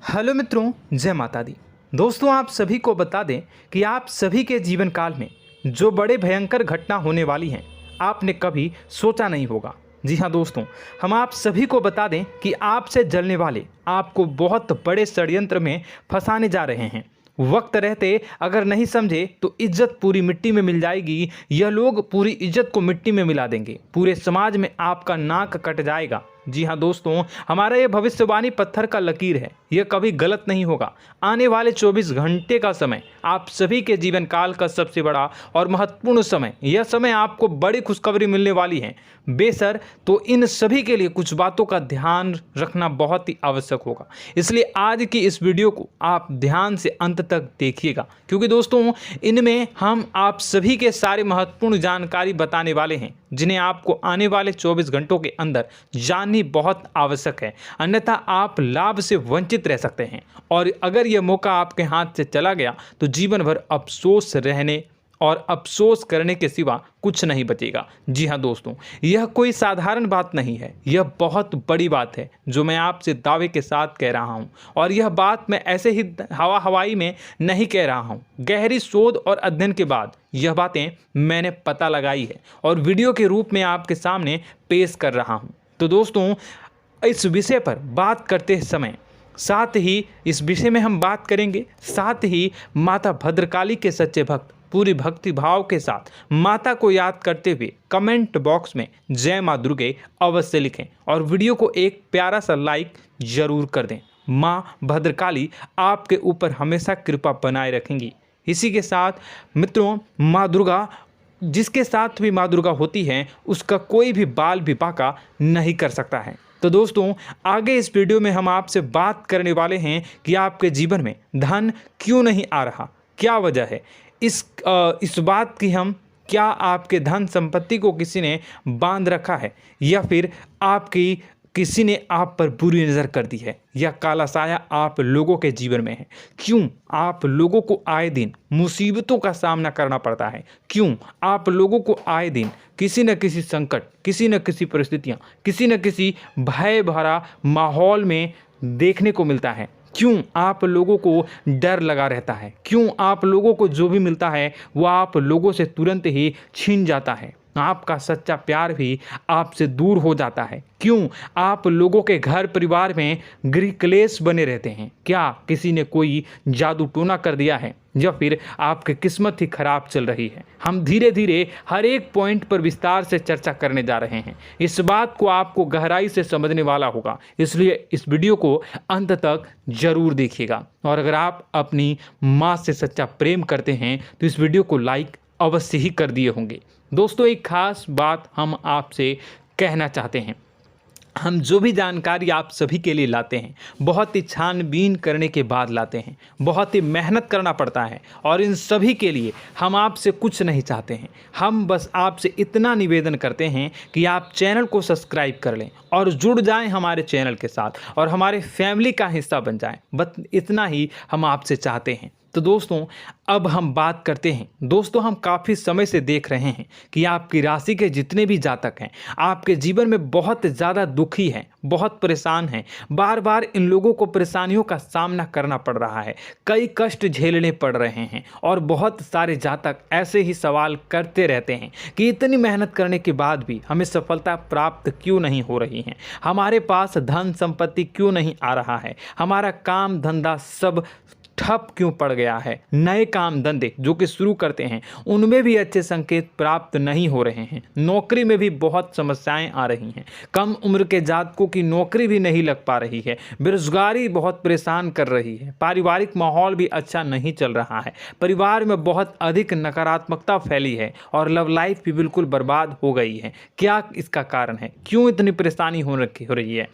Hello मित्रों, जय माता दी। दोस्तों, आप सभी को बता दें कि आप सभी के जीवन काल में जो बड़े भयंकर घटना होने वाली हैं, आपने कभी सोचा नहीं होगा। जी हाँ दोस्तों, हम आप सभी को बता दें कि आपसे जलने वाले आपको बहुत बड़े षड्यंत्र में फंसाने जा रहे हैं। वक्त रहते अगर नहीं समझे तो इज्जत पूरी मिट्टी में मिल जाएगी। यह लोग पूरी इज्जत को मिट्टी में मिला देंगे। पूरे समाज में आपका नाक कट जाएगा। जी हाँ दोस्तों, हमारा ये भविष्यवाणी पत्थर का लकीर है, यह कभी गलत नहीं होगा। आने वाले 24 घंटे का समय आप सभी के जीवन काल का सबसे बड़ा और महत्वपूर्ण समय। यह समय आपको बड़ी खुशखबरी मिलने वाली है बेसर, तो इन सभी के लिए कुछ बातों का ध्यान रखना बहुत ही आवश्यक होगा। इसलिए आज की इस वीडियो को आप ध्यान से अंत तक देखिएगा, क्योंकि दोस्तों इनमें हम आप सभी के सारे महत्वपूर्ण जानकारी बताने वाले हैं, जिन्हें आपको आने वाले 24 घंटों के अंदर जाननी बहुत आवश्यक है। अन्यथा आप लाभ से वंचित रह सकते हैं, और अगर यह मौका आपके हाथ से चला गया तो जीवन भर अफसोस रहने और अफसोस करने के सिवा कुछ नहीं बचेगा। जी हाँ दोस्तों, यह कोई साधारण बात नहीं है, यह बहुत बड़ी बात है जो मैं आपसे दावे के साथ कह रहा हूँ। और यह बात मैं ऐसे ही हवाई में नहीं कह रहा हूँ। गहरी शोध और अध्ययन के बाद यह बातें मैंने पता लगाई है और वीडियो के रूप में आपके सामने पेश कर रहा हूँ। तो दोस्तों, इस विषय पर बात करते समय साथ ही इस विषय में हम बात करेंगे, साथ ही माता भद्रकाली के सच्चे भक्त पूरी भक्ति भाव के साथ माता को याद करते हुए कमेंट बॉक्स में जय माँ दुर्गे अवश्य लिखें और वीडियो को एक प्यारा सा लाइक जरूर कर दें। माँ भद्रकाली आपके ऊपर हमेशा कृपा बनाए रखेंगी। इसी के साथ मित्रों, माँ दुर्गा, जिसके साथ भी माँ दुर्गा होती हैं, उसका कोई भी बाल भी बांका नहीं कर सकता है। तो दोस्तों, आगे इस वीडियो में हम आपसे बात करने वाले हैं कि आपके जीवन में धन क्यों नहीं आ रहा, क्या वजह है इस बात की। हम क्या आपके धन संपत्ति को किसी ने बांध रखा है, या फिर आपकी किसी ने आप पर बुरी नज़र कर दी है, या काला साया आप लोगों के जीवन में है। क्यों आप लोगों को आए दिन मुसीबतों का सामना करना पड़ता है, क्यों आप लोगों को आए दिन किसी न किसी संकट, किसी न किसी परिस्थितियाँ, किसी न किसी भय भरा माहौल में देखने को मिलता है, क्यों आप लोगों को डर लगा रहता है, क्यों आप लोगों को जो भी मिलता है वो आप लोगों से तुरंत ही छीन जाता है, आपका सच्चा प्यार भी आपसे दूर हो जाता है, क्यों आप लोगों के घर परिवार में गृह क्लेश बने रहते हैं। क्या किसी ने कोई जादू टोना कर दिया है, या फिर आपकी किस्मत ही खराब चल रही है। हम धीरे धीरे हर एक पॉइंट पर विस्तार से चर्चा करने जा रहे हैं। इस बात को आपको गहराई से समझने वाला होगा, इसलिए इस वीडियो को अंत तक जरूर देखिएगा। और अगर आप अपनी माँ से सच्चा प्रेम करते हैं तो इस वीडियो को लाइक अवश्य ही कर दिए होंगे। दोस्तों, एक खास बात हम आपसे कहना चाहते हैं। हम जो भी जानकारी आप सभी के लिए लाते हैं, बहुत ही छानबीन करने के बाद लाते हैं, बहुत ही मेहनत करना पड़ता है, और इन सभी के लिए हम आपसे कुछ नहीं चाहते हैं। हम बस आपसे इतना निवेदन करते हैं कि आप चैनल को सब्सक्राइब कर लें और जुड़ जाएं हमारे चैनल के साथ और हमारे फैमिली का हिस्सा बन जाएं। बस इतना ही हम आपसे चाहते हैं। तो दोस्तों, अब हम बात करते हैं। दोस्तों, हम काफ़ी समय से देख रहे हैं कि आपकी राशि के जितने भी जातक हैं, आपके जीवन में बहुत ज़्यादा दुखी हैं, बहुत परेशान हैं। बार बार इन लोगों को परेशानियों का सामना करना पड़ रहा है, कई कष्ट झेलने पड़ रहे हैं, और बहुत सारे जातक ऐसे ही सवाल करते रहते हैं कि इतनी मेहनत करने के बाद भी हमें सफलता प्राप्त क्यों नहीं हो रही है, हमारे पास धन संपत्ति क्यों नहीं आ रहा है, हमारा काम धंधा सब ठप क्यों पड़ गया है, नए काम धंधे जो कि शुरू करते हैं उनमें भी अच्छे संकेत प्राप्त नहीं हो रहे हैं, नौकरी में भी बहुत समस्याएं आ रही हैं, कम उम्र के जातकों की नौकरी भी नहीं लग पा रही है, बेरोजगारी बहुत परेशान कर रही है, पारिवारिक माहौल भी अच्छा नहीं चल रहा है, परिवार में बहुत अधिक नकारात्मकता फैली है, और लव लाइफ भी बिल्कुल बर्बाद हो गई है। क्या इसका कारण है, क्यों इतनी परेशानी हो रही है?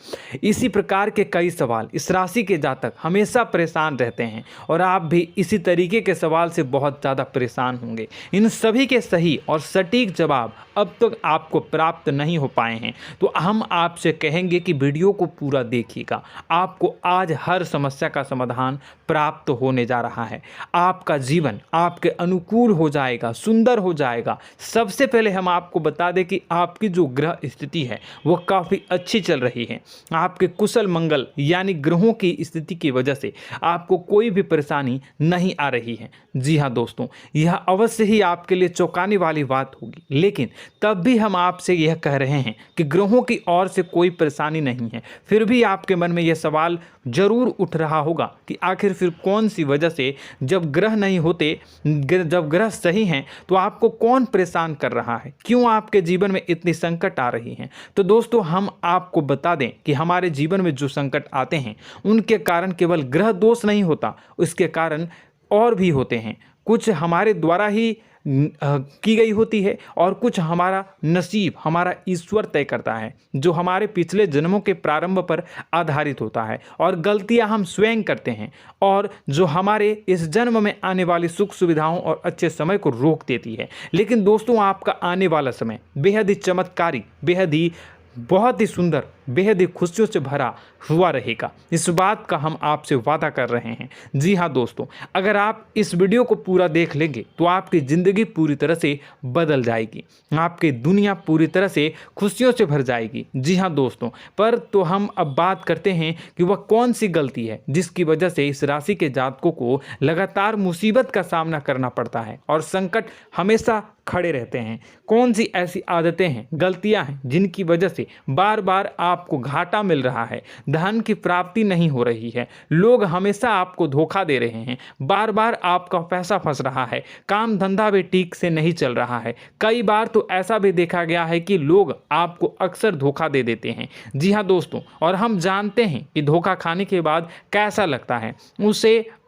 इसी प्रकार के कई सवाल इस राशि के जातक हमेशा परेशान रहते हैं, और आप भी इसी तरीके के सवाल से बहुत ज़्यादा परेशान होंगे। इन सभी के सही और सटीक जवाब अब तक आपको प्राप्त नहीं हो पाए हैं, तो हम आपसे कहेंगे कि वीडियो को पूरा देखिएगा। आपको आज हर समस्या का समाधान प्राप्त होने जा रहा है। आपका जीवन आपके अनुकूल हो जाएगा, सुंदर हो जाएगा। सबसे पहले हम आपको बता दें कि आपकी जो ग्रह स्थिति है वो काफ़ी अच्छी चल रही है। आपके कुशल मंगल यानी ग्रहों की स्थिति की वजह से आपको कोई भी परेशानी नहीं आ रही है। जी हाँ दोस्तों, यह अवश्य ही आपके लिए चौंकाने वाली बात होगी, लेकिन तब भी हम आपसे यह कह रहे हैं कि ग्रहों की ओर से कोई परेशानी नहीं है। फिर भी आपके मन में यह सवाल जरूर उठ रहा होगा कि आखिर फिर कौन सी वजह से, जब ग्रह नहीं होते, जब ग्रह सही हैं, तो आपको कौन परेशान कर रहा है, क्यों आपके जीवन में इतनी संकट आ रही हैं। तो दोस्तों, हम आपको बता दें कि हमारे जीवन में जो संकट आते हैं उनके कारण केवल ग्रह दोष नहीं होता, उसके कारण और भी होते हैं। कुछ हमारे द्वारा ही की गई होती है और कुछ हमारा नसीब, हमारा ईश्वर तय करता है, जो हमारे पिछले जन्मों के प्रारंभ पर आधारित होता है। और गलतियां हम स्वयं करते हैं और जो हमारे इस जन्म में आने वाली सुख सुविधाओं और अच्छे समय को रोक देती है। लेकिन दोस्तों, आपका आने वाला समय बेहद ही चमत्कारी, बेहद ही बहुत ही सुंदर, बेहद ही खुशियों से भरा हुआ रहेगा। इस बात का हम आपसे वादा कर रहे हैं। जी हाँ दोस्तों, अगर आप इस वीडियो को पूरा देख लेंगे तो आपकी ज़िंदगी पूरी तरह से बदल जाएगी, आपकी दुनिया पूरी तरह से खुशियों से भर जाएगी। जी हाँ दोस्तों, पर तो हम अब बात करते हैं कि वह कौन सी गलती है जिसकी वजह से इस राशि के जातकों को लगातार मुसीबत का सामना करना पड़ता है और संकट हमेशा खड़े रहते हैं। कौन सी ऐसी आदतें हैं, गलतियां हैं जिनकी वजह से बार बार आपको घाटा मिल रहा है, धन की प्राप्ति नहीं हो रही है, लोग हमेशा आपको धोखा दे रहे हैं, बार बार आपका पैसा फंस रहा है, काम धंधा भी ठीक से नहीं चल रहा है। कई बार तो ऐसा भी देखा गया है कि लोग आपको अक्सर धोखा दे देते हैं। जी हाँ दोस्तों, और हम जानते हैं कि धोखा खाने के बाद कैसा लगता है।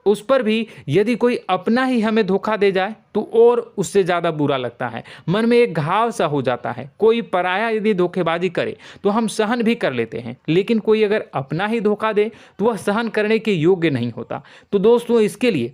उस पर भी यदि कोई अपना ही हमें धोखा दे जाए तो और उससे ज़्यादा बुरा लगता है, मन में एक घाव सा हो जाता है। कोई पराया यदि धोखेबाजी करे तो हम सहन भी कर लेते हैं, लेकिन कोई अगर अपना ही धोखा दे तो वह सहन करने के योग्य नहीं होता। तो दोस्तों, इसके लिए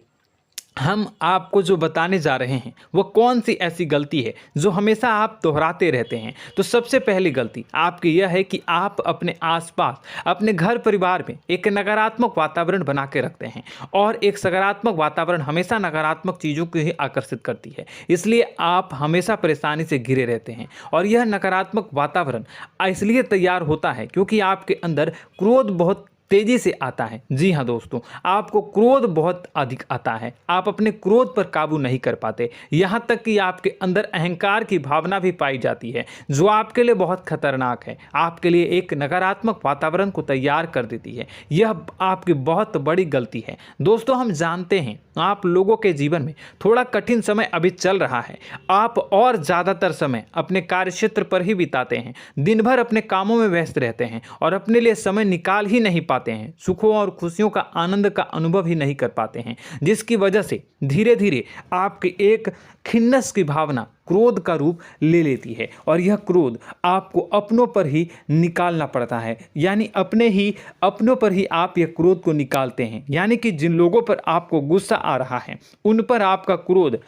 हम आपको जो बताने जा रहे हैं वो कौन सी ऐसी गलती है जो हमेशा आप दोहराते रहते हैं। तो सबसे पहली गलती आपकी यह है कि आप अपने आसपास, अपने घर परिवार में एक नकारात्मक वातावरण बना के रखते हैं, और एक सकारात्मक वातावरण हमेशा नकारात्मक चीज़ों को ही आकर्षित करती है। इसलिए आप हमेशा परेशानी से घिरे रहते हैं, और यह नकारात्मक वातावरण इसलिए तैयार होता है क्योंकि आपके अंदर क्रोध बहुत तेजी से आता है। जी हाँ दोस्तों, आपको क्रोध बहुत अधिक आता है, आप अपने क्रोध पर काबू नहीं कर पाते, यहाँ तक कि आपके अंदर अहंकार की भावना भी पाई जाती है, जो आपके लिए बहुत खतरनाक है, आपके लिए एक नकारात्मक वातावरण को तैयार कर देती है। यह आपकी बहुत बड़ी गलती है। दोस्तों, हम जानते हैं आप लोगों के जीवन में थोड़ा कठिन समय अभी चल रहा है। आप और ज़्यादातर समय अपने कार्यक्षेत्र पर ही बिताते हैं, दिन भर अपने कामों में व्यस्त रहते हैं और अपने लिए समय निकाल ही नहीं पाते हैं, सुखों और खुशियों का आनंद का अनुभव ही नहीं कर पाते हैं, जिसकी वजह से धीरे धीरे आपकी एक खिन्नस की भावना क्रोध का रूप ले लेती है, और यह क्रोध आपको अपनों पर ही निकालना पड़ता है। यानी अपनों पर ही आप यह क्रोध को निकालते हैं। यानी कि जिन लोगों पर आपको गुस्सा आ रहा है उन पर आपका क्रोध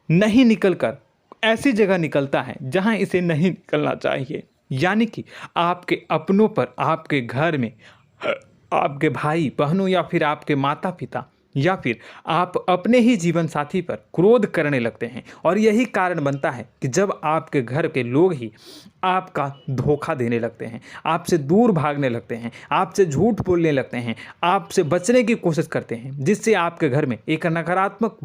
नहीं निकलकर ऐसी जगह निकलता है जहां इसे नहीं निकलना चाहिए। यानी कि आपके अपनों पर, आपके घर में, आपके भाई बहनों या फिर आपके माता पिता या फिर आप अपने ही जीवन साथी पर क्रोध करने लगते हैं, और यही कारण बनता है कि जब आपके घर के लोग ही आपका धोखा देने लगते हैं, आपसे दूर भागने लगते हैं, आपसे झूठ बोलने लगते हैं, आपसे बचने की कोशिश करते हैं, जिससे आपके घर में एक नकारात्मक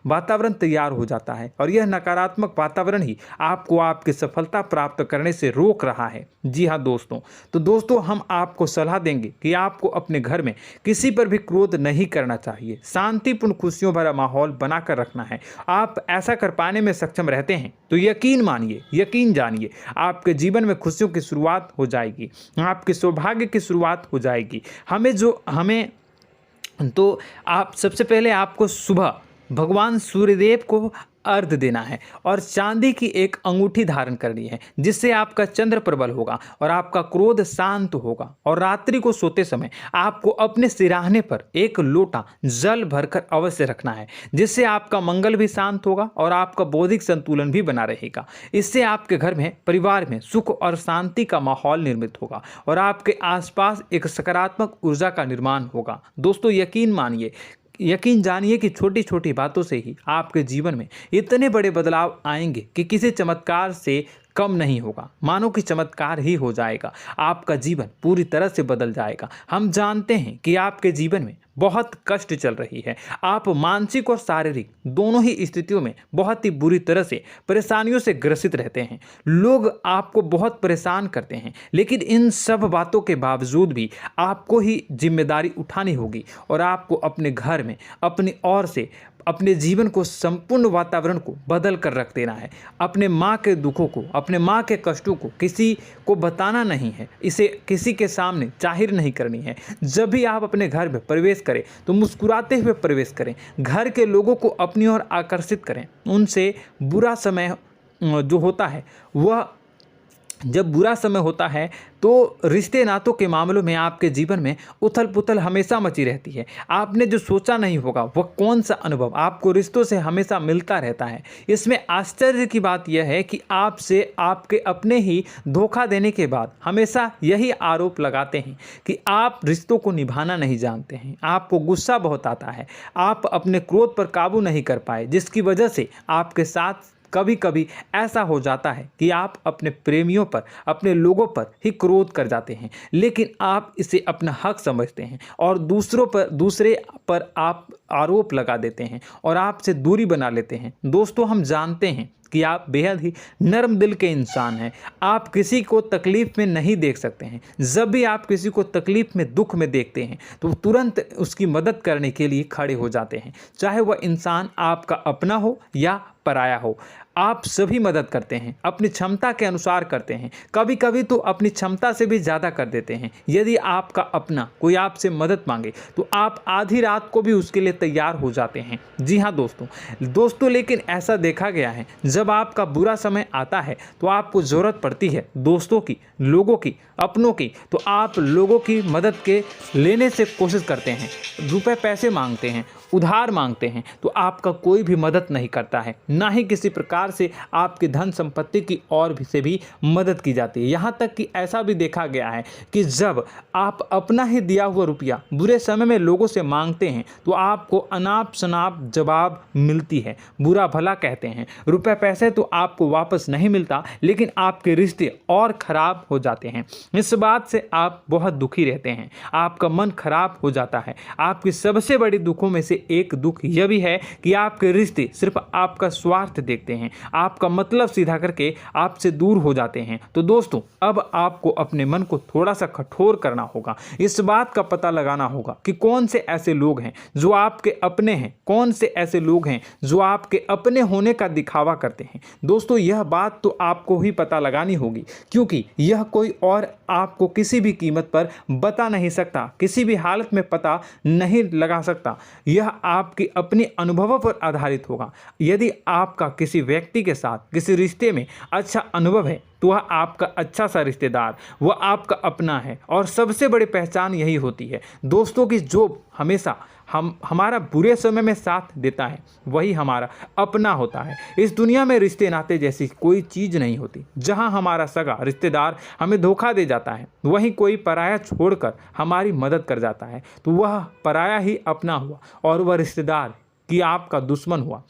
वातावरण तैयार हो जाता है, और यह नकारात्मक वातावरण ही आपको आपकी सफलता प्राप्त करने से रोक रहा है। जी हाँ दोस्तों, तो दोस्तों, हम आपको सलाह देंगे कि आपको अपने घर में किसी पर भी क्रोध नहीं करना चाहिए, शांतिपूर्ण खुशियों भरा माहौल बनाकर रखना है। आप ऐसा कर पाने में सक्षम रहते हैं तो यकीन मानिए, यकीन जानिए, आपके जीवन में खुशियों की शुरुआत हो जाएगी, आपके सौभाग्य की शुरुआत हो जाएगी। आप सबसे पहले आपको सुबह भगवान सूर्यदेव को अर्घ्य देना है और चांदी की एक अंगूठी धारण करनी है, जिससे आपका चंद्र प्रबल होगा और आपका क्रोध शांत होगा। और रात्रि को सोते समय आपको अपने सिरहाने पर एक लोटा जल भरकर अवश्य रखना है, जिससे आपका मंगल भी शांत होगा और आपका बौद्धिक संतुलन भी बना रहेगा। इससे आपके घर में, परिवार में सुख और शांति का माहौल निर्मित होगा और आपके आसपास एक सकारात्मक ऊर्जा का निर्माण होगा। दोस्तों, यकीन जानिए कि छोटी छोटी बातों से ही आपके जीवन में इतने बड़े बदलाव आएंगे कि किसी चमत्कार से कम नहीं होगा। मानो कि चमत्कार ही हो जाएगा, आपका जीवन पूरी तरह से बदल जाएगा। हम जानते हैं कि आपके जीवन में बहुत कष्ट चल रही है, आप मानसिक और शारीरिक दोनों ही स्थितियों में बहुत ही बुरी तरह से परेशानियों से ग्रसित रहते हैं। लोग आपको बहुत परेशान करते हैं, लेकिन इन सब बातों के बावजूद भी आपको ही जिम्मेदारी उठानी होगी और आपको अपने घर में अपनी ओर से अपने जीवन को, संपूर्ण वातावरण को बदल कर रख देना है। अपने माँ के दुखों को, अपने माँ के कष्टों को किसी को बताना नहीं है, इसे किसी के सामने जाहिर नहीं करनी है। जब भी आप अपने घर में प्रवेश करें तो मुस्कुराते हुए प्रवेश करें, घर के लोगों को अपनी ओर आकर्षित करें। उनसे बुरा समय जो होता है वह जब बुरा समय होता है तो रिश्ते नातों के मामलों में आपके जीवन में उथल पुथल हमेशा मची रहती है। आपने जो सोचा नहीं होगा वह कौन सा अनुभव आपको रिश्तों से हमेशा मिलता रहता है। इसमें आश्चर्य की बात यह है कि आपसे आपके अपने ही धोखा देने के बाद हमेशा यही आरोप लगाते हैं कि आप रिश्तों को निभाना नहीं जानते हैं, आपको गुस्सा बहुत आता है, आप अपने क्रोध पर काबू नहीं कर पाए, जिसकी वजह से आपके साथ कभी कभी ऐसा हो जाता है कि आप अपने प्रेमियों पर, अपने लोगों पर ही क्रोध कर जाते हैं, लेकिन आप इसे अपना हक समझते हैं और दूसरे पर आप आरोप लगा देते हैं और आपसे दूरी बना लेते हैं। दोस्तों, हम जानते हैं कि आप बेहद ही नर्म दिल के इंसान हैं। आप किसी को तकलीफ में नहीं देख सकते हैं। जब भी आप किसी को तकलीफ में, दुख में देखते हैं तो तुरंत उसकी मदद करने के लिए खड़े हो जाते हैं, चाहे वह इंसान आपका अपना हो या पराया हो। आप सभी मदद करते हैं, अपनी क्षमता के अनुसार करते हैं, कभी कभी तो अपनी क्षमता से भी ज़्यादा कर देते हैं। यदि आपका अपना कोई आपसे मदद मांगे तो आप आधी रात को भी उसके लिए तैयार हो जाते हैं। जी हाँ दोस्तों, लेकिन ऐसा देखा गया है, जब आपका बुरा समय आता है तो आपको ज़रूरत पड़ती है दोस्तों की, लोगों की, अपनों की, तो आप लोगों की मदद के लेने से कोशिश करते हैं, रुपए पैसे मांगते हैं, उधार मांगते हैं, तो आपका कोई भी मदद नहीं करता है, ना ही किसी प्रकार से आपकी धन संपत्ति की ओर से भी मदद की जाती है। यहाँ तक कि ऐसा भी देखा गया है कि जब आप अपना ही दिया हुआ रुपया बुरे समय में लोगों से मांगते हैं तो आपको अनाप शनाप जवाब मिलती है, बुरा भला कहते हैं। रुपए पैसे तो आपको वापस नहीं मिलता, लेकिन आपके रिश्ते और खराब हो जाते हैं। इस बात से आप बहुत दुखी रहते हैं, आपका मन खराब हो जाता है। आपकी सबसे बड़ी दुखों में से एक दुख यह भी है कि आपके रिश्ते सिर्फ आपका स्वार्थ देखते हैं, आपका मतलब सीधा करके आपसे दूर हो जाते हैं। तो दोस्तों, अब आपको अपने मन को थोड़ा सा कठोर करना होगा, इस बात का पता लगाना होगा कि कौन से ऐसे लोग हैं जो आपके अपने हैं, कौन से ऐसे लोग हैं जो आपके अपने होने का दिखावा करते हैं। दोस्तों, यह बात तो आपको ही पता लगानी होगी, क्योंकि यह कोई और आपको किसी भी कीमत पर बता नहीं सकता, किसी भी हालत में पता नहीं लगा सकता। यह आपके अपने अनुभवों पर आधारित होगा। यदि आपका किसी व्यक्ति के साथ किसी रिश्ते में अच्छा अनुभव है तो वह आपका अच्छा सा रिश्तेदार, वह आपका अपना है। और सबसे बड़ी पहचान यही होती है दोस्तों की जो हमेशा हमारा बुरे समय में साथ देता है वही हमारा अपना होता है। इस दुनिया में रिश्ते नाते जैसी कोई चीज़ नहीं होती। जहां हमारा सगा रिश्तेदार हमें धोखा दे जाता है, वहीं कोई पराया छोड़कर हमारी मदद कर जाता है, तो वह पराया ही अपना हुआ और वह रिश्तेदार की आपका दुश्मन हुआ।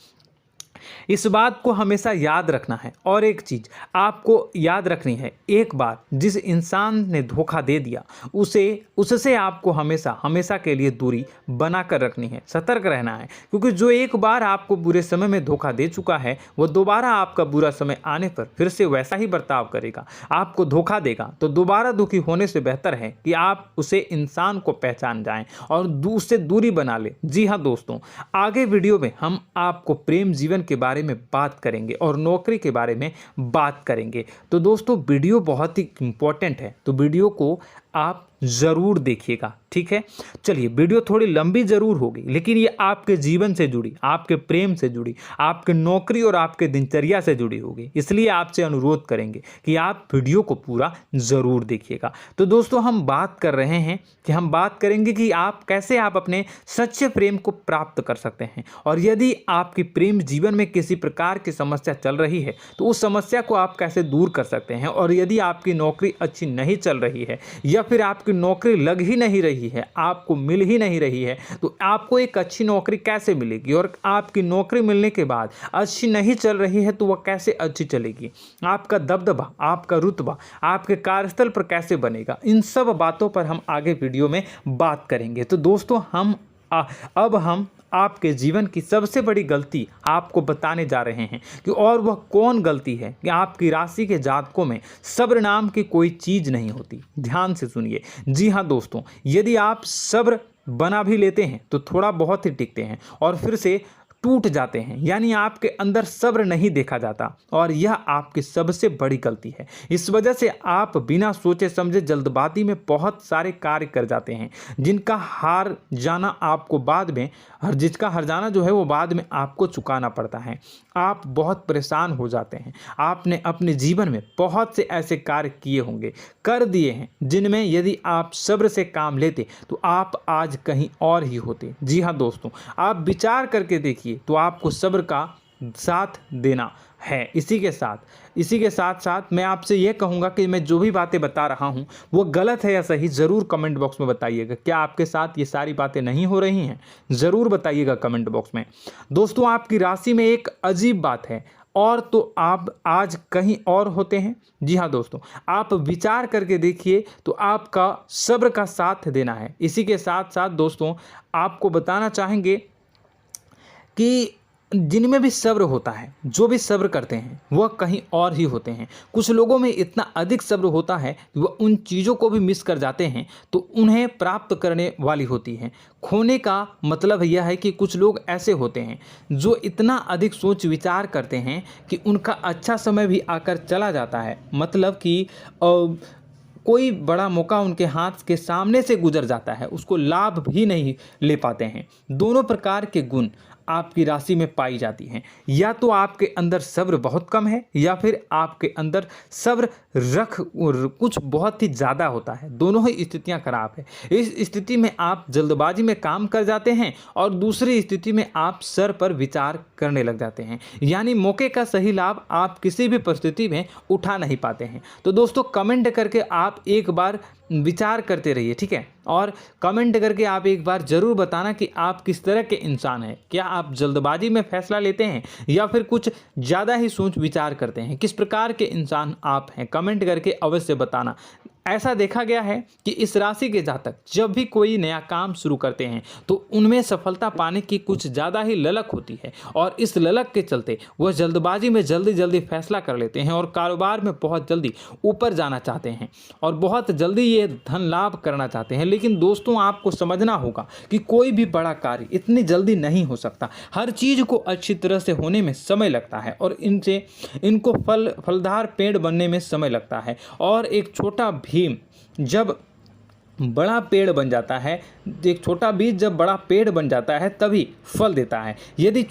इस बात को हमेशा याद रखना है। और एक चीज़ आपको याद रखनी है, एक बार जिस इंसान ने धोखा दे दिया उससे आपको हमेशा के लिए दूरी बना कर रखनी है, सतर्क रहना है। क्योंकि जो एक बार आपको बुरे समय में धोखा दे चुका है वो दोबारा आपका बुरा समय आने पर फिर से वैसा ही बर्ताव करेगा, आपको धोखा देगा। तो दोबारा दुखी होने से बेहतर है कि आप उसे इंसान को पहचान जाएं और उससे दूरी बना लें। जी हाँ दोस्तों, आगे वीडियो में हम आपको प्रेम जीवन के बारे में बात करेंगे और नौकरी के बारे में बात करेंगे। तो दोस्तों, वीडियो बहुत ही इम्पोर्टेंट है, तो वीडियो को आप ज़रूर देखिएगा, ठीक है। चलिए, वीडियो थोड़ी लंबी ज़रूर होगी, लेकिन ये आपके जीवन से जुड़ी, आपके प्रेम से जुड़ी, आपके नौकरी और आपके दिनचर्या से जुड़ी होगी, इसलिए आपसे अनुरोध करेंगे कि आप वीडियो को पूरा ज़रूर देखिएगा। तो दोस्तों, हम बात कर रहे हैं कि हम बात करेंगे कि आप कैसे आप अपने सच्चे प्रेम को प्राप्त कर सकते हैं, और यदि आपकी प्रेम जीवन में किसी प्रकार की समस्या चल रही है तो उस समस्या को आप कैसे दूर कर सकते हैं, और यदि आपकी नौकरी अच्छी नहीं चल रही है या फिर आपकी नौकरी लग ही नहीं रही है, आपको मिल ही नहीं रही है, तो आपको एक अच्छी नौकरी कैसे मिलेगी, और आपकी नौकरी मिलने के बाद अच्छी नहीं चल रही है तो वह कैसे अच्छी चलेगी, आपका दबदबा, आपका रुतबा आपके कार्यस्थल पर कैसे बनेगा, इन सब बातों पर हम आगे वीडियो में बात करेंगे। तो दोस्तों, अब हम आपके जीवन की सबसे बड़ी गलती आपको बताने जा रहे हैं कि और वह कौन गलती है कि आपकी राशि के जातकों में सब्र नाम की कोई चीज़ नहीं होती। ध्यान से सुनिए। जी हाँ दोस्तों, यदि आप सब्र बना भी लेते हैं तो थोड़ा बहुत ही टिकते हैं और फिर से टूट जाते हैं, यानी आपके अंदर सब्र नहीं देखा जाता, और यह आपकी सबसे बड़ी गलती है। इस वजह से आप बिना सोचे समझे जल्दबाजी में बहुत सारे कार्य कर जाते हैं, जिनका हार जाना आपको बाद में, जिसका हर जाना जो है वो बाद में आपको चुकाना पड़ता है। आप बहुत परेशान हो जाते हैं। आपने अपने जीवन में बहुत से ऐसे कार्य किए होंगे, कर दिए हैं, जिनमें यदि आप सब्र से काम लेते तो आप आज कहीं और ही होते। जी हाँ दोस्तों, आप विचार करके देखिए तो आपको सब्र का साथ देना है। इसी के साथ साथ मैं आपसे यह कहूँगा कि मैं जो भी बातें बता रहा हूँ वो गलत है या सही, ज़रूर कमेंट बॉक्स में बताइएगा। क्या आपके साथ ये सारी बातें नहीं हो रही हैं? ज़रूर बताइएगा कमेंट बॉक्स में। दोस्तों, आपकी राशि में एक अजीब बात है, और तो आप आज कहीं और होते हैं। जी हाँ दोस्तों, आप विचार करके देखिए तो आपका सब्र का साथ देना है। इसी के साथ साथ दोस्तों, आपको बताना चाहेंगे कि जिनमें भी सब्र होता है, जो भी सब्र करते हैं, वह कहीं और ही होते हैं। कुछ लोगों में इतना अधिक सब्र होता है कि वह उन चीज़ों को भी मिस कर जाते हैं तो उन्हें प्राप्त करने वाली होती हैं। खोने का मतलब यह है कि कुछ लोग ऐसे होते हैं जो इतना अधिक सोच विचार करते हैं कि उनका अच्छा समय भी आकर चला जाता है, मतलब कि कोई बड़ा मौका उनके हाथ के सामने से गुजर जाता है, उसको लाभ भी नहीं ले पाते हैं। दोनों प्रकार के गुण आपकी राशि में पाई जाती हैं। या तो आपके अंदर सब्र बहुत कम है, या फिर आपके अंदर सब्र रख कुछ बहुत ही ज़्यादा होता है। दोनों ही स्थितियां खराब है। इस स्थिति में आप जल्दबाजी में काम कर जाते हैं, और दूसरी स्थिति में आप सर पर विचार करने लग जाते हैं, यानी मौके का सही लाभ आप किसी भी परिस्थिति में उठा नहीं पाते हैं। तो दोस्तों, कमेंट करके आप एक बार विचार करते रहिए, ठीक है, और कमेंट करके आप एक बार ज़रूर बताना कि आप किस तरह के इंसान हैं। क्या आप जल्दबाजी में फैसला लेते हैं या फिर कुछ ज़्यादा ही सोच विचार करते हैं? किस प्रकार के इंसान आप हैं, कमेंट करके अवश्य बताना। ऐसा देखा गया है कि इस राशि के जातक जब भी कोई नया काम शुरू करते हैं तो उनमें सफलता पाने की कुछ ज़्यादा ही ललक होती है, और इस ललक के चलते वह जल्दबाजी में जल्दी फैसला कर लेते हैं और कारोबार में बहुत जल्दी ऊपर जाना चाहते हैं और बहुत जल्दी ये धन लाभ करना चाहते हैं। लेकिन दोस्तों, आपको समझना होगा कि कोई भी बड़ा कार्य इतनी जल्दी नहीं हो सकता। हर चीज़ को अच्छी तरह से होने में समय लगता है, और इनको फलदार पेड़ बनने में समय लगता है। और एक छोटा भीम जब बड़ा पेड़ बन जाता है, एक छोटा बीज जब बड़ा पेड़ बन जाता है तभी फल देता है। यदि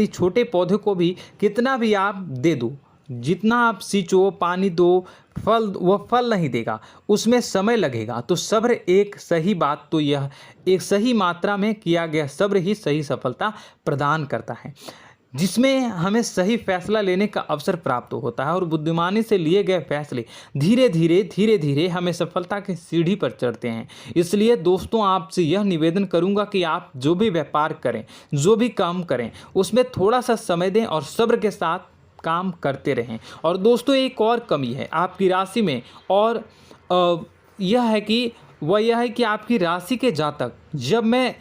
छोटे पौधे को भी कितना भी आप दे दो, जितना आप सींचो, पानी दो, वह फल नहीं देगा, उसमें समय लगेगा। तो सब्र एक सही बात, तो यह एक सही मात्रा में किया गया सब्र ही सही सफलता प्रदान करता है, जिसमें हमें सही फैसला लेने का अवसर प्राप्त होता है, और बुद्धिमानी से लिए गए फैसले धीरे धीरे हमें सफलता की सीढ़ी पर चढ़ते हैं। इसलिए दोस्तों, आपसे यह निवेदन करूंगा कि आप जो भी व्यापार करें, जो भी काम करें, उसमें थोड़ा सा समय दें और सब्र के साथ काम करते रहें। और दोस्तों, एक और कमी है आपकी राशि में, और यह है कि आपकी राशि के जातक जब मैं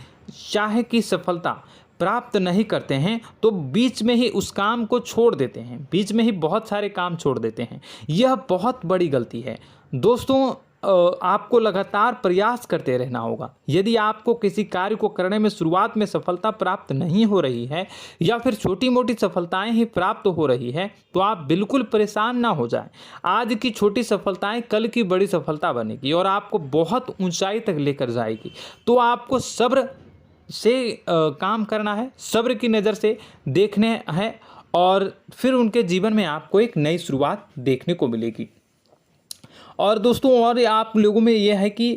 चाहे कि सफलता प्राप्त नहीं करते हैं तो बीच में ही उस काम को छोड़ देते हैं, बीच में ही बहुत सारे काम छोड़ देते हैं। यह बहुत बड़ी गलती है दोस्तों। आपको लगातार प्रयास करते रहना होगा। यदि आपको किसी कार्य को करने में शुरुआत में सफलता प्राप्त नहीं हो रही है या फिर छोटी मोटी सफलताएं ही प्राप्त हो रही है तो आप बिल्कुल परेशान ना हो जाएं। आज की छोटी सफलताएं कल की बड़ी सफलता बनेगी और आपको बहुत ऊंचाई तक लेकर जाएगी। तो आपको सब्र से काम करना है, सब्र की नज़र से देखने हैं और फिर उनके जीवन में आपको एक नई शुरुआत देखने को मिलेगी। और दोस्तों और आप लोगों में यह है कि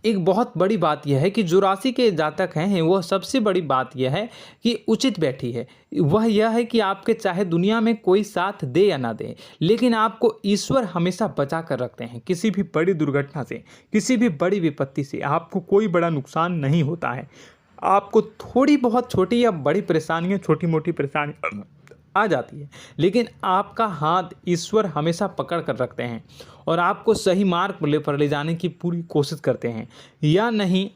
एक बहुत बड़ी बात यह है कि जो राशि के जातक हैं वो सबसे बड़ी बात यह है कि उचित बैठी है। वह यह है कि आपके चाहे दुनिया में कोई साथ दे या ना दे, लेकिन आपको ईश्वर हमेशा बचा कर रखते हैं। किसी भी बड़ी दुर्घटना से, किसी भी बड़ी विपत्ति से आपको कोई बड़ा नुकसान नहीं होता है। आपको थोड़ी बहुत छोटी या बड़ी परेशानियाँ, छोटी मोटी परेशानी आ जाती है, लेकिन आपका हाथ ईश्वर हमेशा पकड़ कर रखते हैं और आपको सही मार्ग पर ले जाने की पूरी कोशिश करते हैं। या नहीं,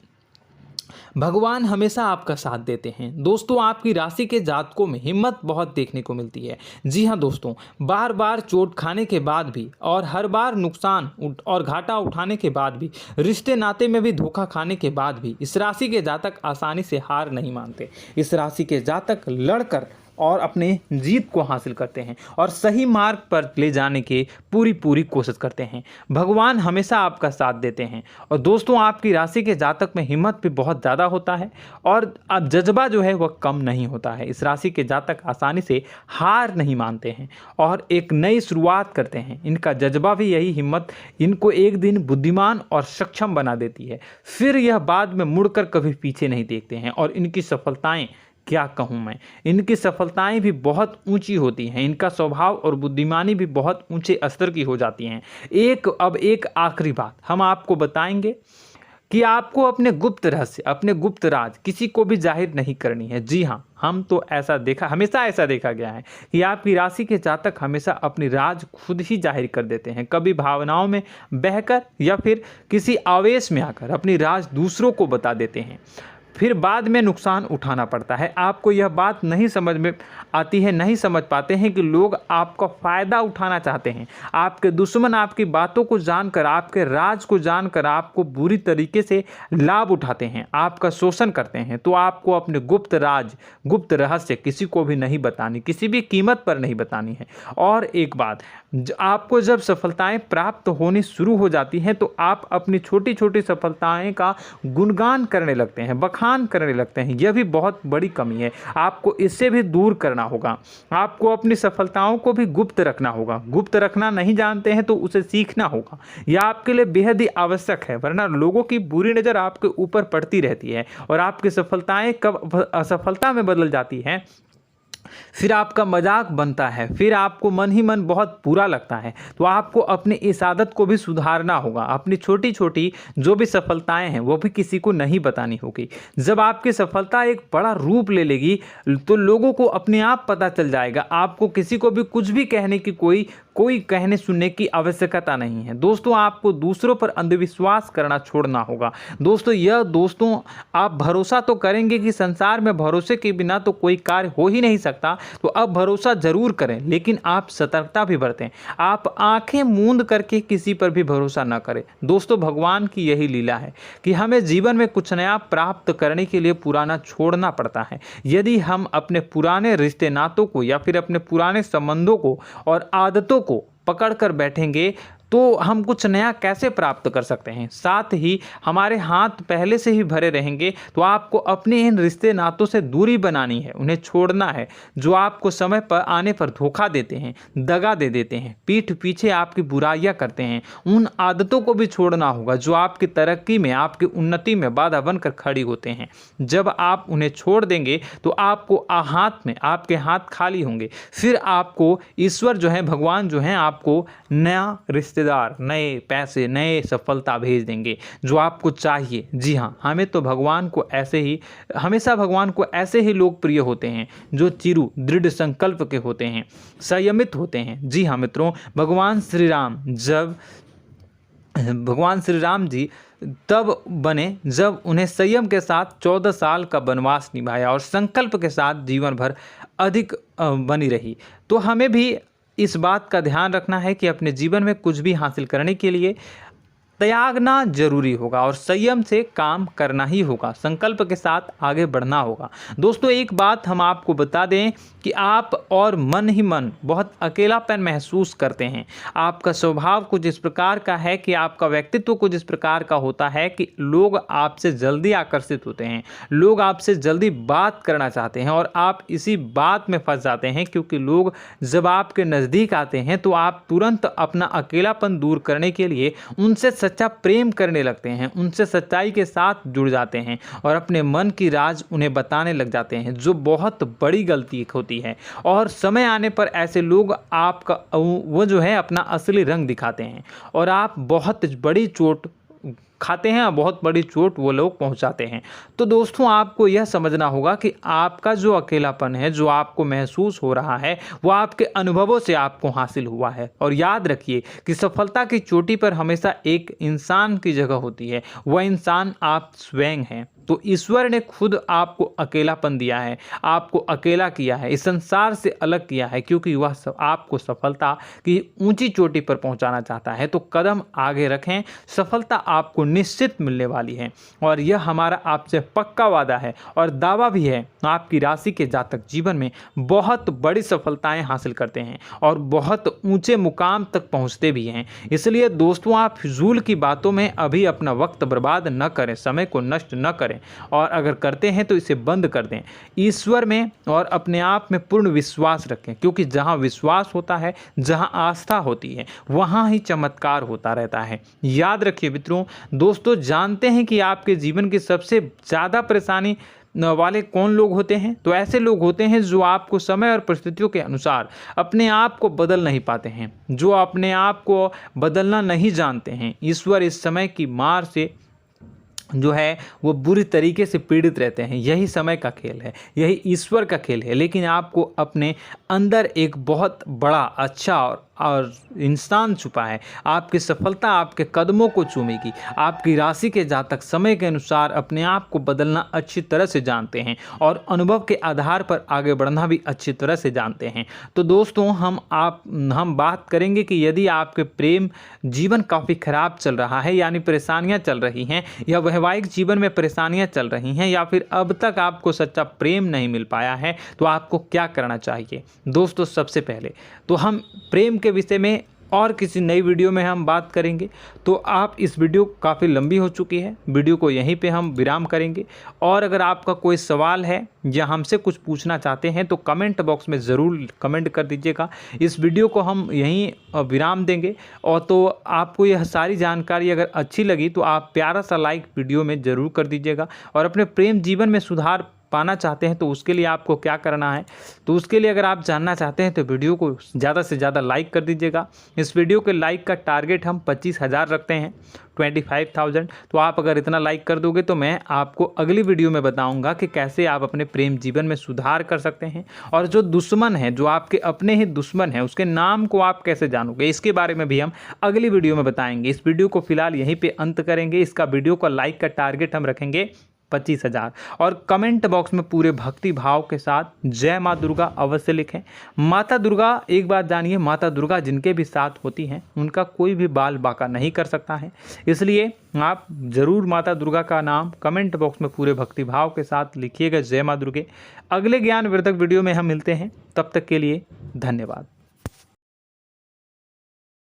भगवान हमेशा आपका साथ देते हैं। दोस्तों आपकी राशि के जातकों में हिम्मत बहुत देखने को मिलती है। जी हाँ दोस्तों, बार बार चोट खाने के बाद भी और हर बार नुकसान और घाटा उठाने के बाद भी, रिश्ते नाते में भी धोखा खाने के बाद भी इस राशि के जातक आसानी से हार नहीं मानते। इस राशि के जातक लड़कर और अपने जीत को हासिल करते हैं और सही मार्ग पर ले जाने की पूरी कोशिश करते हैं। भगवान हमेशा आपका साथ देते हैं। और दोस्तों आपकी राशि के जातक में हिम्मत भी बहुत ज़्यादा होता है और अब जज्बा जो है वह कम नहीं होता है। इस राशि के जातक आसानी से हार नहीं मानते हैं और एक नई शुरुआत करते हैं। इनका जज्बा भी यही हिम्मत इनको एक दिन बुद्धिमान और सक्षम बना देती है। फिर यह बाद में मुड़कर कभी पीछे नहीं देखते हैं और इनकी सफलताएं, क्या कहूँ मैं, इनकी सफलताएं भी बहुत ऊंची होती हैं। इनका स्वभाव और बुद्धिमानी भी बहुत ऊंचे स्तर की हो जाती हैं। अब एक आखिरी बात हम आपको बताएंगे कि आपको अपने गुप्त रहस्य, अपने गुप्त राज किसी को भी जाहिर नहीं करनी है। जी हाँ, हम तो हमेशा ऐसा देखा गया है कि आपकी राशि के जातक हमेशा अपनी राज खुद ही जाहिर कर देते हैं। कभी भावनाओं में बहकर या फिर किसी आवेश में आकर अपनी राज दूसरों को बता देते हैं, फिर बाद में नुकसान उठाना पड़ता है। आपको यह बात नहीं समझ में आती है, नहीं समझ पाते हैं कि लोग आपका फ़ायदा उठाना चाहते हैं। आपके दुश्मन आपकी बातों को जानकर, आपके राज को जानकर आपको बुरी तरीके से लाभ उठाते हैं, आपका शोषण करते हैं। तो आपको अपने गुप्त राज, गुप्त रहस्य किसी को भी नहीं बतानी, किसी भी कीमत पर नहीं बतानी है। और एक बात, आपको जब सफलताएं प्राप्त होनी शुरू हो जाती हैं तो आप अपनी छोटी छोटी सफलताएं का गुणगान करने लगते हैं, बखान करने लगते हैं। यह भी बहुत बड़ी कमी है, आपको इससे भी दूर करना होगा। आपको अपनी सफलताओं को भी गुप्त रखना होगा। गुप्त रखना नहीं जानते हैं तो उसे सीखना होगा। यह आपके लिए बेहद ही आवश्यक है, वरना लोगों की बुरी नज़र आपके ऊपर पड़ती रहती है और आपकी सफलताएं कब असफलता में बदल जाती हैं, फिर आपका मजाक बनता है, फिर आपको मन ही मन बहुत बुरा लगता है। तो आपको अपनी इस आदत को भी सुधारना होगा। अपनी छोटी छोटी जो भी सफलताएं हैं वो भी किसी को नहीं बतानी होगी। जब आपकी सफलता एक बड़ा रूप ले लेगी तो लोगों को अपने आप पता चल जाएगा। आपको किसी को भी कुछ भी कहने की कोई कहने सुनने की आवश्यकता नहीं है। दोस्तों आपको दूसरों पर अंधविश्वास करना छोड़ना होगा। दोस्तों आप भरोसा तो करेंगे कि संसार में भरोसे के बिना तो कोई कार्य हो ही नहीं सकता, तो अब भरोसा जरूर करें, लेकिन आप सतर्कता भी बरतें। आप आंखें मूंद करके किसी पर भी भरोसा न करें। दोस्तों भगवान की यही लीला है कि हमें जीवन में कुछ नया प्राप्त करने के लिए पुराना छोड़ना पड़ता है। यदि हम अपने पुराने रिश्ते नातों को या फिर अपने पुराने संबंधों को और आदतों को पकड़ कर बैठेंगे तो हम कुछ नया कैसे प्राप्त कर सकते हैं। साथ ही हमारे हाथ पहले से ही भरे रहेंगे। तो आपको अपने इन रिश्ते नातों से दूरी बनानी है, उन्हें छोड़ना है जो आपको समय पर आने पर धोखा देते हैं, दगा दे देते हैं, पीठ पीछे आपकी बुराइयां करते हैं। उन आदतों को भी छोड़ना होगा जो आपकी तरक्की में, आपकी उन्नति में बाधा बनकर खड़ी होते हैं। जब आप उन्हें छोड़ देंगे तो आपके हाथ खाली होंगे। फिर आपको ईश्वर जो है, भगवान जो है, आपको नया रिश्तेदार, नए पैसे, नए सफलता भेज देंगे जो आपको चाहिए। जी हाँ, हमेशा भगवान को ऐसे ही लोग प्रिय होते हैं जो चिरु दृढ़ संकल्प के होते हैं, संयमित होते हैं। जी हाँ मित्रों, भगवान श्री राम जी तब बने जब उन्हें संयम के साथ 14 साल का वनवास निभाया और संकल्प के साथ जीवन भर अधिक बनी रही। तो हमें भी इस बात का ध्यान रखना है कि अपने जीवन में कुछ भी हासिल करने के लिए त्यागना जरूरी होगा और संयम से काम करना ही होगा। संकल्प के साथ आगे बढ़ना होगा। दोस्तों एक बात हम आपको बता दें कि आप और मन ही मन बहुत अकेलापन महसूस करते हैं। आपका स्वभाव कुछ इस प्रकार का है कि आपका व्यक्तित्व कुछ इस प्रकार का होता है कि लोग आपसे जल्दी आकर्षित होते हैं, लोग आपसे जल्दी बात करना चाहते हैं और आप इसी बात में फंस जाते हैं, क्योंकि लोग जब आपके नज़दीक आते हैं तो आप तुरंत अपना अकेलापन दूर करने के लिए उनसे सच्चा प्रेम करने लगते हैं, उनसे सच्चाई के साथ जुड़ जाते हैं और अपने मन की राज उन्हें बताने लग जाते हैं, जो बहुत बड़ी गलती होती है। और समय आने पर ऐसे लोग आपका वो जो है अपना असली रंग दिखाते हैं और आप बहुत बड़ी चोट खाते हैं और बहुत बड़ी चोट वो लोग पहुंचाते हैं। तो दोस्तों आपको यह समझना होगा कि आपका जो अकेलापन है, जो आपको महसूस हो रहा है, वो आपके अनुभवों से आपको हासिल हुआ है। और याद रखिए कि सफलता की चोटी पर हमेशा एक इंसान की जगह होती है, वह इंसान आप स्वयं हैं। तो ईश्वर ने खुद आपको अकेलापन दिया है, आपको अकेला किया है, इस संसार से अलग किया है, क्योंकि वह आपको सफलता की ऊंची चोटी पर पहुंचाना चाहता है। तो कदम आगे रखें, सफलता आपको निश्चित मिलने वाली है और यह हमारा आपसे पक्का वादा है और दावा भी है। आपकी राशि के जातक जीवन में बहुत बड़ी सफलताएं हासिल करते हैं और बहुत ऊंचे मुकाम तक पहुंचते भी हैं। इसलिए दोस्तों आप फिजूल की बातों में अभी अपना वक्त बर्बाद न करें, समय को नष्ट न करें और अगर करते हैं तो इसे बंद कर दें। ईश्वर में और अपने आप में पूर्ण विश्वास रखें, क्योंकि जहां विश्वास होता है, जहां आस्था होती है, वहां ही चमत्कार होता रहता है। याद रखिए मित्रों, दोस्तों जानते हैं कि आपके जीवन की सबसे ज़्यादा परेशानी वाले कौन लोग होते हैं? तो ऐसे लोग होते हैं जो आपको समय और परिस्थितियों के अनुसार अपने आप को बदल नहीं पाते हैं, जो अपने आप को बदलना नहीं जानते हैं। ईश्वर इस समय की मार से जो है वो बुरी तरीके से पीड़ित रहते हैं। यही समय का खेल है, यही ईश्वर का खेल है। लेकिन आपको अपने अंदर एक बहुत बड़ा अच्छा और इंसान छुपा है। आपकी सफलता आपके कदमों को चूमेगी। आपकी राशि के जातक समय के अनुसार अपने आप को बदलना अच्छी तरह से जानते हैं और अनुभव के आधार पर आगे बढ़ना भी अच्छी तरह से जानते हैं। तो दोस्तों हम बात करेंगे कि यदि आपके प्रेम जीवन काफ़ी खराब चल रहा है, यानी परेशानियां चल रही हैं, या वैवाहिक जीवन में परेशानियां चल रही हैं, या फिर अब तक आपको सच्चा प्रेम नहीं मिल पाया है, तो आपको क्या करना चाहिए? दोस्तों सबसे पहले तो हम प्रेम के विषय में और किसी नई वीडियो में हम बात करेंगे। तो आप इस वीडियो काफ़ी लंबी हो चुकी है, वीडियो को यहीं पे हम विराम करेंगे। और अगर आपका कोई सवाल है या हमसे कुछ पूछना चाहते हैं तो कमेंट बॉक्स में ज़रूर कमेंट कर दीजिएगा। इस वीडियो को हम यहीं विराम देंगे। और तो आपको यह सारी जानकारी अगर अच्छी लगी तो आप प्यारा सा लाइक वीडियो में ज़रूर कर दीजिएगा। और अपने प्रेम जीवन में सुधार पाना चाहते हैं तो उसके लिए आपको क्या करना है, तो उसके लिए अगर आप जानना चाहते हैं तो वीडियो को ज़्यादा से ज़्यादा लाइक कर दीजिएगा। इस वीडियो के लाइक का टारगेट हम 25,000 रखते हैं, 25,000। तो आप अगर इतना लाइक कर दोगे तो मैं आपको अगली वीडियो में बताऊंगा कि कैसे आप अपने प्रेम जीवन में सुधार कर सकते हैं। और जो दुश्मन है, जो आपके अपने ही दुश्मन है, उसके नाम को आप कैसे जानोगे, इसके बारे में भी हम अगली वीडियो में बताएंगे। इस वीडियो को फिलहाल यहीं पे अंत करेंगे। इसका वीडियो का लाइक का टारगेट हम रखेंगे 25,000। और कमेंट बॉक्स में पूरे भक्ति भाव के साथ जय माँ दुर्गा अवश्य लिखें। माता दुर्गा, एक बात जानिए, माता दुर्गा जिनके भी साथ होती हैं उनका कोई भी बाल बाका नहीं कर सकता है। इसलिए आप ज़रूर माता दुर्गा का नाम कमेंट बॉक्स में पूरे भक्ति भाव के साथ लिखिएगा, जय माँ दुर्गे। अगले ज्ञानवर्धक वीडियो में हम मिलते हैं, तब तक के लिए धन्यवाद।